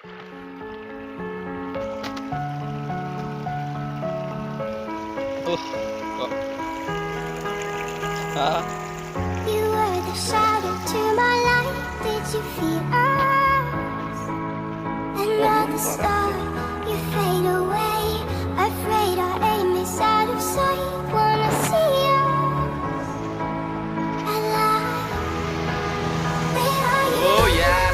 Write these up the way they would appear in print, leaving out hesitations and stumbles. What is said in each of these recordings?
You were the shadow to my light. Did you feel us? Another star, you fade away. Afraid our aim is out of sight. Wanna see us alive. Where are you? Oh yeah.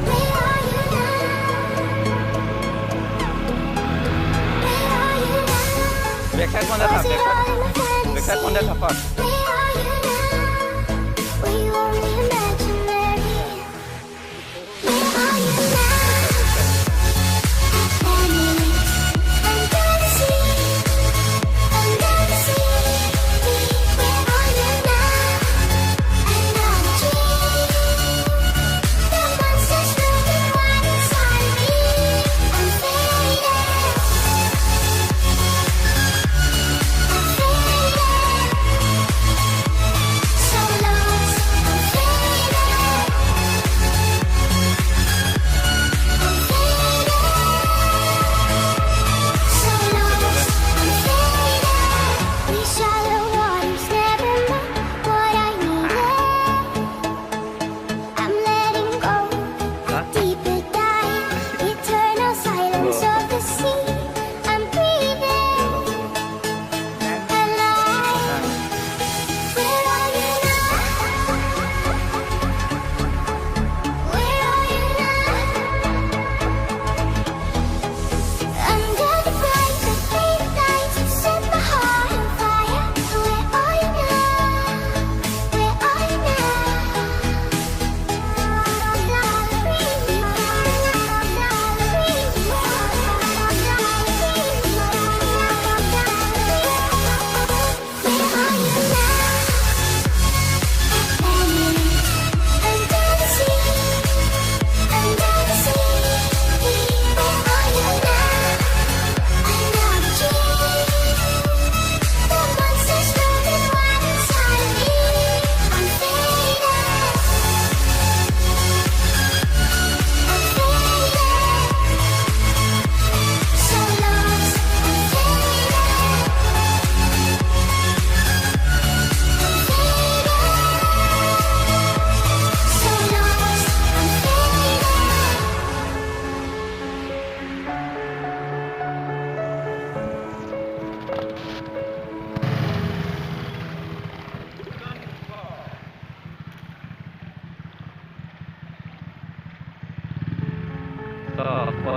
Where are you now? Where are you now? Backside one that Was it all in my Backside one fantasy? that first. Where are you now? Were you only imaginary? Where are you now? Under the sea, under the sea. Where are you now? Another dream. The monsters moving wild inside me. I'm faded. I'm faded. So lost. I'm faded. I'm faded. So lost. I'm faded. These shallow waters never meant what I needed. I'm letting go. Deeper dive. Eternal silence of the sea. I'm breathing alive. Where are you now? Where are you now? Under the bright, the faded lights, you set my heart on fire. Where are you now? Where are you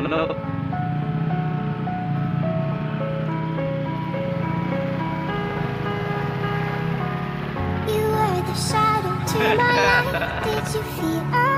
No. You were the shadow to my light. Did you feel us?